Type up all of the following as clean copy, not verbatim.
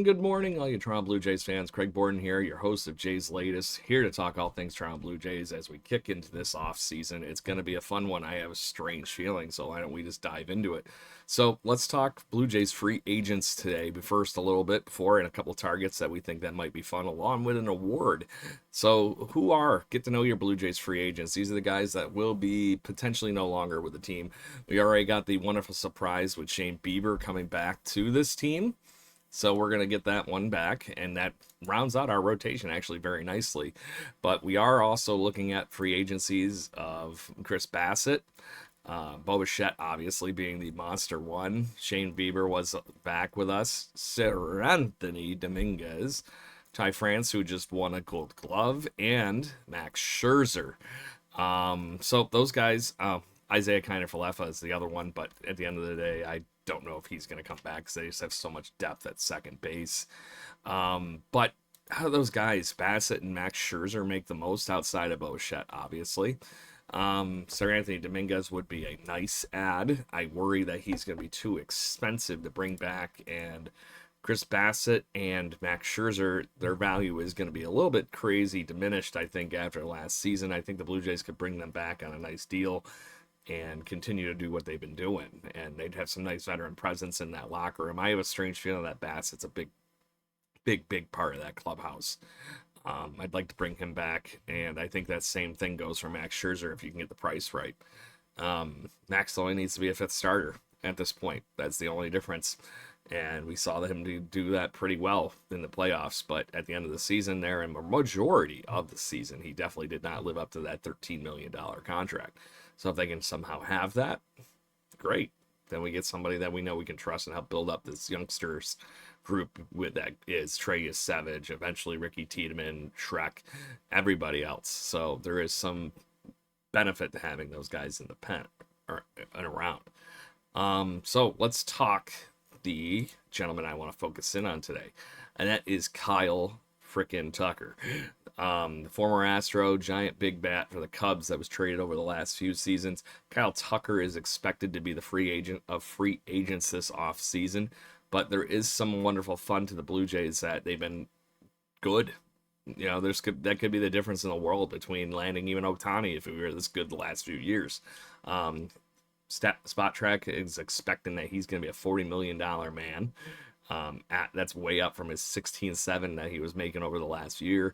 Good morning, all you Toronto Blue Jays fans. Craig Borden here, your host of Jays Latest, here to talk all things Toronto Blue Jays as we kick into this offseason. It's going to be a fun one. I have a strange feeling, so why don't we just dive into it? So let's talk Blue Jays free agents today. But first, a little bit before, and a couple targets that we think that might be fun, along with an award. So get to know your Blue Jays free agents. These are the guys that will be potentially no longer with the team. We already got the wonderful surprise with Shane Bieber coming back to this team. So we're going to get that one back, and that rounds out our rotation actually very nicely. But we are also looking at free agencies of Chris Bassett, Bo Bichette obviously being the monster one. Shane Bieber was back with us. Sir Anthony Dominguez, Ty France, who just won a Gold Glove, and Max Scherzer. So those guys, Isaiah Kiner-Falefa is the other one, but at the end of the day, I don't know if he's going to come back because they just have so much depth at second base. But how do those guys, Bassett and Max Scherzer, make the most outside of Bichette, obviously? Sir Anthony Dominguez would be a nice add. I worry that he's going to be too expensive to bring back, and Chris Bassett and Max Scherzer, their value is going to be a little bit crazy diminished, I think, after last season. I think the Blue Jays could bring them back on a nice deal and continue to do what they've been doing. And they'd have some nice veteran presence in that locker room. I have a strange feeling that Bassett's a big part of that clubhouse. I'd like to bring him back, and I think that same thing goes for Max Scherzer if you can get the price right. Max only needs to be a fifth starter at this point. That's the only difference. And we saw him do that pretty well in the playoffs. But at the end of the season there, and the majority of the season, he definitely did not live up to that $13 million contract. So if they can somehow have that, great. Then we get somebody that we know we can trust and help build up this youngsters group with that is Trey Savage, eventually Ricky Tiedemann, Shrek, everybody else. So there is some benefit to having those guys in the pen or and around. So let's talk the gentleman I want to focus in on today, and that is Kyle frickin' Tucker. The former Astro, giant big bat for the Cubs that was traded over the last few seasons. Kyle Tucker is expected to be the free agent of free agents this offseason, but there is some wonderful fun to the Blue Jays that they've been good. You know, that could be the difference in the world between landing even Ohtani if we were this good the last few years. Spot Track is expecting that he's going to be a $40 million man. That's way up from his 16.7 that he was making over the last year,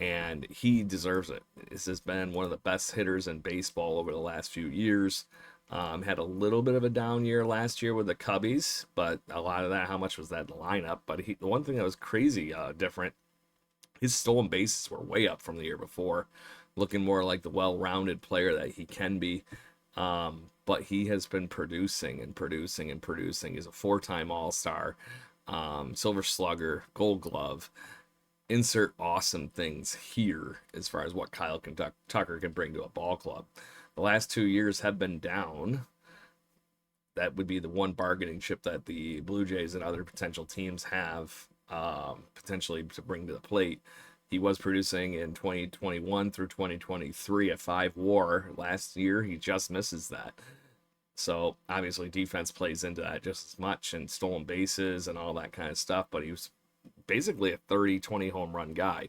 and he deserves it. This has been one of the best hitters in baseball over the last few years. Had a little bit of a down year last year with the Cubbies, but a lot of that, how much was that in the lineup? But the one thing that was crazy different, his stolen bases were way up from the year before, looking more like the well-rounded player that he can be. But he has been producing and producing and producing. He's a four-time All-Star, Silver Slugger, Gold Glove. Insert awesome things here as far as what Kyle Tucker can bring to a ball club. The last 2 years have been down. That would be the one bargaining chip that the Blue Jays and other potential teams have potentially to bring to the plate. He was producing in 2021 through 2023 at 5 WAR. Last year, he just misses that. So obviously defense plays into that just as much, and stolen bases and all that kind of stuff. But he was basically a 30-20 home run guy.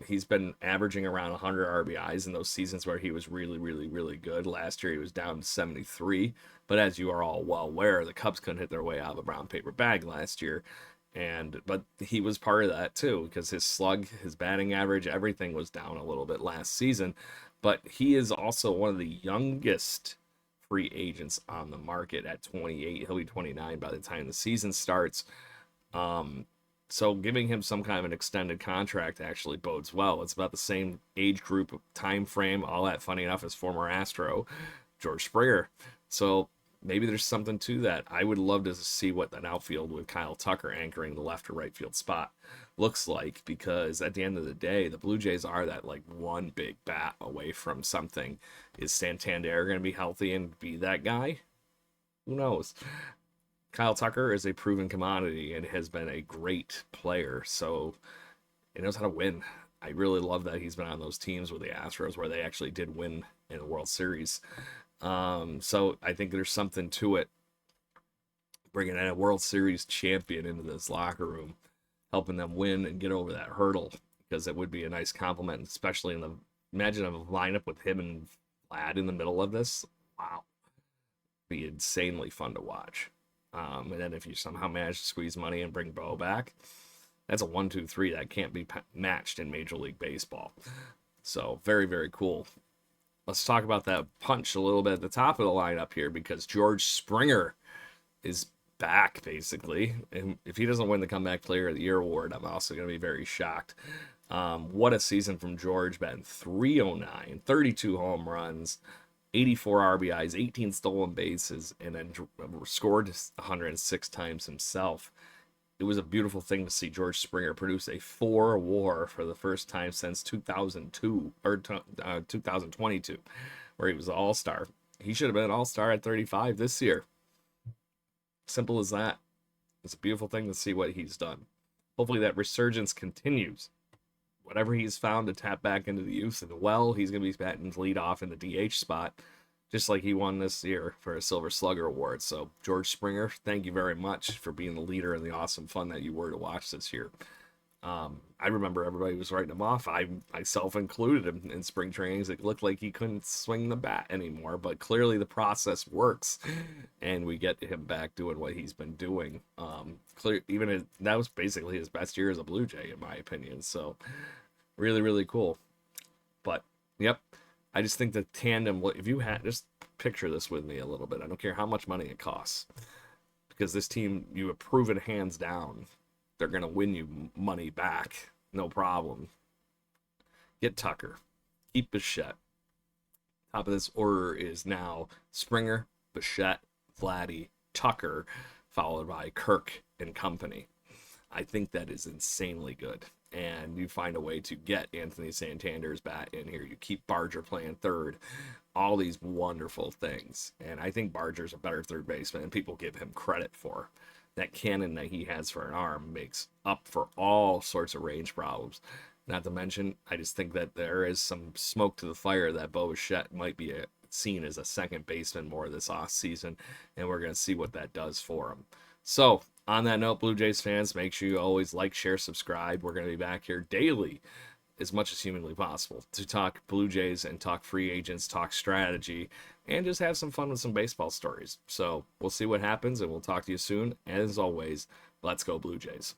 He's been averaging around 100 RBIs in those seasons where he was really, really, really good. Last year he was down to 73. But as you are all well aware, the Cubs couldn't hit their way out of a brown paper bag last year. But he was part of that too, because his slug, his batting average, everything was down a little bit last season. But he is also one of the youngest free agents on the market at 28. He'll be 29 by the time the season starts. So giving him some kind of an extended contract actually bodes well. It's about the same age group, time frame, all that, funny enough, as former Astro George Springer. So maybe there's something to that. I would love to see what an outfield with Kyle Tucker anchoring the left or right field spot looks like, because at the end of the day, the Blue Jays are that like one big bat away from something. Is Santander going to be healthy and be that guy? Who knows? Kyle Tucker is a proven commodity and has been a great player, so he knows how to win. I really love that he's been on those teams with the Astros where they actually did win in the World Series. So I think there's something to it. bringing in a World Series champion into this locker room, helping them win and get over that hurdle, because it would be a nice compliment, especially in the imagine a lineup with him and Vlad in the middle of this. Wow, be insanely fun to watch. And then if you somehow manage to squeeze money and bring Bo back, that's a 1-2-3 that can't be matched in Major League Baseball. So very, very cool. Let's talk about that punch a little bit at the top of the lineup here, because George Springer is back, basically. And if he doesn't win the Comeback Player of the Year award, I'm also going to be very shocked. What a season from George. Batting .309, 32 home runs, 84 RBIs, 18 stolen bases, and then scored 106 times himself. It was a beautiful thing to see George Springer produce a 4 WAR for the first time since 2002 or 2022, where he was an all-star. He should have been an all-star at 35 this year. Simple as that. It's a beautiful thing to see what he's done. Hopefully that resurgence continues. Whatever he's found to tap back into the youth, and well, he's going to be batting lead off in the DH spot, just like he won this year for a Silver Slugger Award. So, George Springer, thank you very much for being the leader and the awesome fun that you were to watch this year. I remember everybody was writing him off. I myself included him in spring trainings. It looked like he couldn't swing the bat anymore, but clearly the process works, and we get him back doing what he's been doing. That was basically his best year as a Blue Jay, in my opinion. So, really, really cool. But, yep. I just think the tandem, if you had, just picture this with me a little bit. I don't care how much money it costs, because this team, you have proven hands down, they're going to win you money back. No problem. Get Tucker. Keep Bichette. Top of this order is now Springer, Bichette, Vladdy, Tucker, followed by Kirk and company. I think that is insanely good. And you find a way to get Anthony Santander's bat in here. You keep Barger playing third. All these wonderful things. And I think Barger's a better third baseman, and people give him credit for. That cannon that he has for an arm makes up for all sorts of range problems. Not to mention, I just think that there is some smoke to the fire that Bo Bichette might be seen as a second baseman more this offseason, and we're going to see what that does for him. So, on that note, Blue Jays fans, make sure you always like, share, subscribe. We're going to be back here daily, as much as humanly possible, to talk Blue Jays and talk free agents, talk strategy, and just have some fun with some baseball stories. So we'll see what happens, and we'll talk to you soon. As always, let's go Blue Jays.